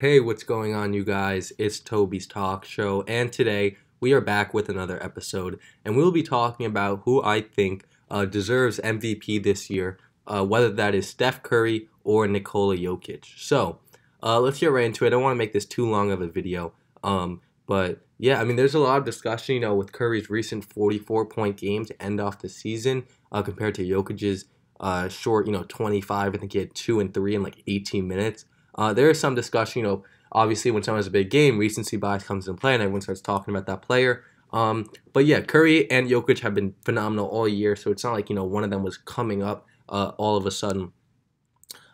Hey, what's going on, you guys? It's Toby's Talk Show, and today we are back with another episode, and we'll be talking about who I think deserves MVP this year, whether that is Steph Curry or Nikola Jokic. So, let's get right into it. I don't want to make this too long of a video, but yeah, I mean, there's a lot of discussion, with Curry's recent 44-point game to end off the season compared to Jokic's short, 25. I think he had 2 and 3 in like 18 minutes. There is some discussion, obviously when someone has a big game, recency bias comes into play and everyone starts talking about that player. But yeah, Curry and Jokic have been phenomenal all year, so it's not like, one of them was coming up all of a sudden.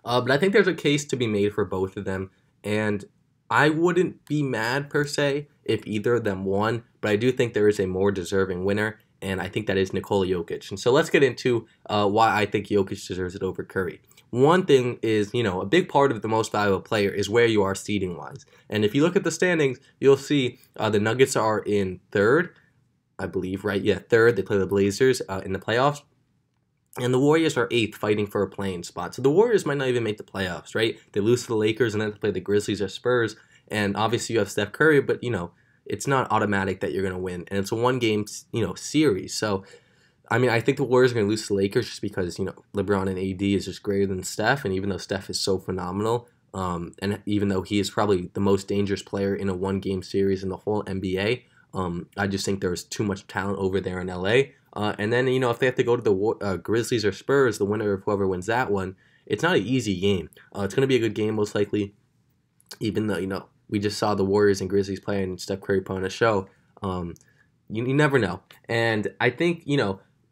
But I think there's a case to be made for both of them, and I wouldn't be mad per se if either of them won, but I do think there is a more deserving winner, and I think that is Nikola Jokic. And so let's get into why I think Jokic deserves it over Curry. One thing is, a big part of the most valuable player is where you are seeding-wise. And if you look at the standings, you'll see the Nuggets are in third, I believe, right? Yeah, third. They play the Blazers in the playoffs. And the Warriors are eighth, fighting for a play-in spot. So the Warriors might not even make the playoffs, right? They lose to the Lakers and then they play the Grizzlies or Spurs. And obviously you have Steph Curry, but, it's not automatic that you're going to win. And it's a one-game, series. So I mean, I think the Warriors are going to lose to the Lakers just because, LeBron and AD is just greater than Steph. And even though Steph is so phenomenal, and even though he is probably the most dangerous player in a one-game series in the whole NBA, I just think there's too much talent over there in LA. And then, if they have to go to the Grizzlies or Spurs, the winner of whoever wins that one, it's not an easy game. It's going to be a good game, most likely, even though, we just saw the Warriors and Grizzlies play and Steph Curry put on a show. You never know. And I think,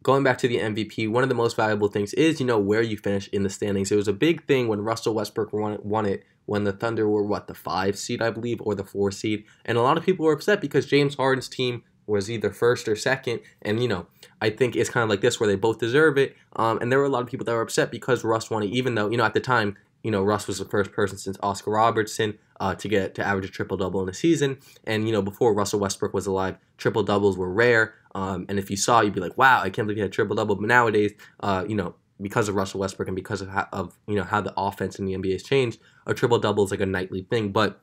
going back to the MVP, one of the most valuable things is, where you finish in the standings. It was a big thing when Russell Westbrook won it when the Thunder were, the 5 seed, I believe, or the 4 seed. And a lot of people were upset because James Harden's team was either first or second. And, I think it's kind of like this where they both deserve it. And there were a lot of people that were upset because Russ won it, even though, at the time, Russ was the first person since Oscar Robertson to average a triple-double in a season. And, before Russell Westbrook was alive, triple-doubles were rare. And if you saw, you'd be like, wow, I can't believe he had a triple-double. But nowadays, because of Russell Westbrook and because of how the offense in the NBA has changed, a triple-double is like a nightly thing. But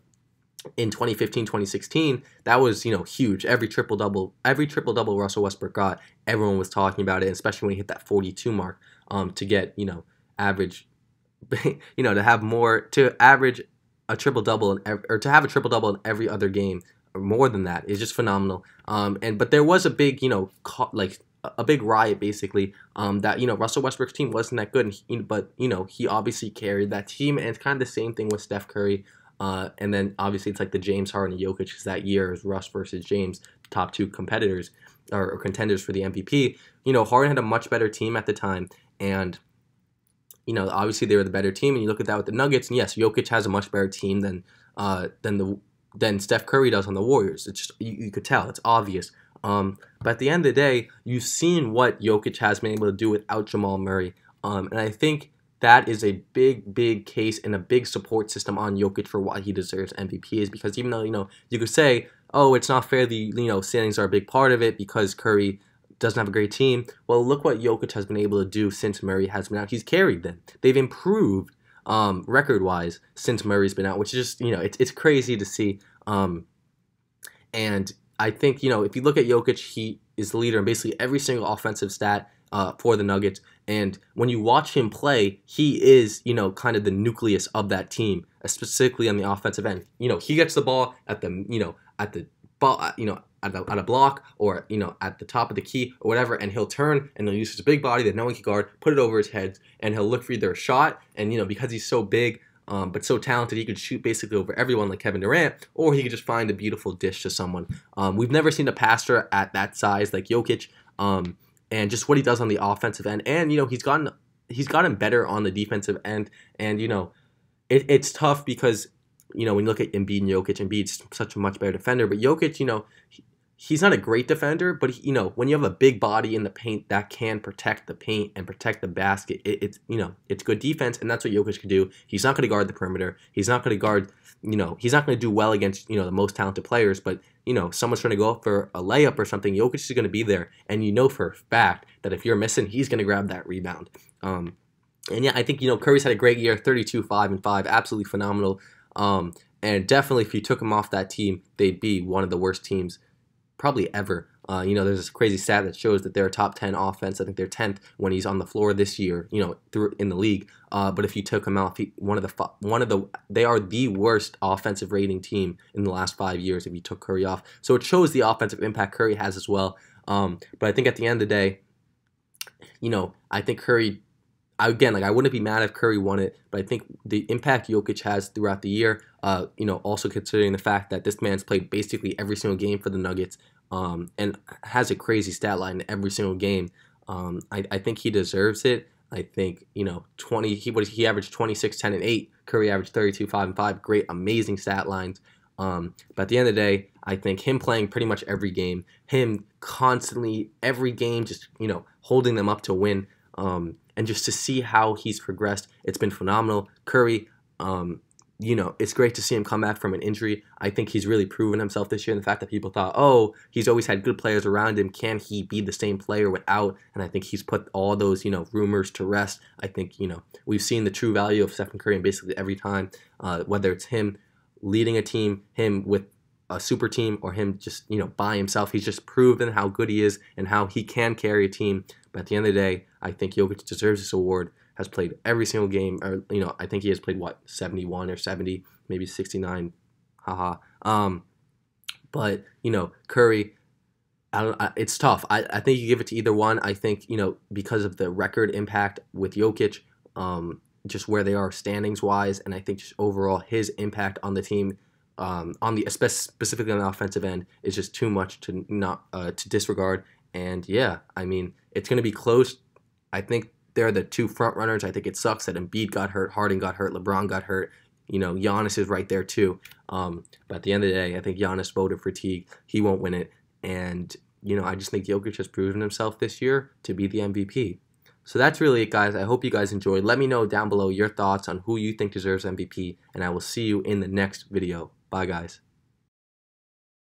in 2015, 2016, that was, huge. Every triple-double Russell Westbrook got, everyone was talking about it, especially when he hit that 42 mark to get, average, to average a triple-double, or to have a triple-double in every other game, or more than that, is just phenomenal. But there was a big, a big riot, basically, that, Russell Westbrook's team wasn't that good, but he obviously carried that team, and it's kind of the same thing with Steph Curry. And then, obviously, it's like the James Harden and Jokic, because that year is Russ versus James, the top two competitors, or contenders for the MVP. Harden had a much better team at the time, and obviously they were the better team, and you look at that with the Nuggets, and yes, Jokic has a much better team than Steph Curry does on the Warriors. It's just, you could tell, it's obvious. But at the end of the day, you've seen what Jokic has been able to do without Jamal Murray, and I think that is a big, big case and a big support system on Jokic for why he deserves MVP, is because even though, you could say, oh, it's not fair, the, standings are a big part of it because Curry doesn't have a great team. Well, look what Jokic has been able to do since Murray has been out. He's carried them. They've improved record-wise since Murray's been out, which is just, it's crazy to see. And I think, if you look at Jokic, he is the leader in basically every single offensive stat for the Nuggets. And when you watch him play, he is, kind of the nucleus of that team, specifically on the offensive end. He gets the ball at the, at the ball, at a block or, at the top of the key or whatever, and he'll turn and he'll use his big body that no one can guard, put it over his head, and he'll look for either a shot, and, because he's so big, but so talented, he could shoot basically over everyone like Kevin Durant, or he could just find a beautiful dish to someone. We've never seen a passer at that size like Jokic, and just what he does on the offensive end, and, he's gotten better on the defensive end, and, it's tough because, when you look at Embiid and Jokic, Embiid's such a much better defender, but Jokic, he's not a great defender, but when you have a big body in the paint that can protect the paint and protect the basket, it's good defense, and that's what Jokic can do. He's not going to guard the perimeter. He's not going to guard, he's not going to do well against, the most talented players, but, someone's trying to go for a layup or something, Jokic is going to be there, and for a fact that if you're missing, he's going to grab that rebound. And yeah, I think, Curry's had a great year, 32, 5, and 5, absolutely phenomenal. And definitely, if you took him off that team, they'd be one of the worst teams probably ever. There's this crazy stat that shows that they're a top 10 offense. I think they're 10th when he's on the floor this year. Through in the league. But if you took him out, they are the worst offensive rating team in the last 5 years. If you took Curry off, so it shows the offensive impact Curry has as well. But I think at the end of the day, I think Curry. Again, I wouldn't be mad if Curry won it, but I think the impact Jokic has throughout the year, also considering the fact that this man's played basically every single game for the Nuggets, and has a crazy stat line in every single game. I think he deserves it. I think, 20. He averaged 26, 10, and 8. Curry averaged 32, 5, and 5. Great, amazing stat lines. But at the end of the day, I think him playing pretty much every game, him constantly every game, just holding them up to win. And just to see how he's progressed, it's been phenomenal. Curry, it's great to see him come back from an injury. I think he's really proven himself this year. And the fact that people thought, oh, he's always had good players around him. Can he be the same player without? And I think he's put all those, rumors to rest. I think, we've seen the true value of Stephen Curry basically every time, whether it's him leading a team, him with a super team, or him just, by himself. He's just proven how good he is and how he can carry a team. But at the end of the day, I think Jokic deserves this award. Has played every single game, or I think he has played 71 or 70, maybe 69. Haha. But Curry, it's tough. I think you give it to either one. I think because of the record impact with Jokic, just where they are standings wise, and I think just overall his impact on the team, specifically on the offensive end, is just too much to not to disregard. And yeah, I mean, it's going to be close. I think they're the two front runners. I think it sucks that Embiid got hurt, Harden got hurt, LeBron got hurt. Giannis is right there too. But at the end of the day, I think Giannis voted fatigue. He won't win it. And, I just think Jokic has proven himself this year to be the MVP. So that's really it, guys. I hope you guys enjoyed. Let me know down below your thoughts on who you think deserves MVP, and I will see you in the next video. Bye, guys.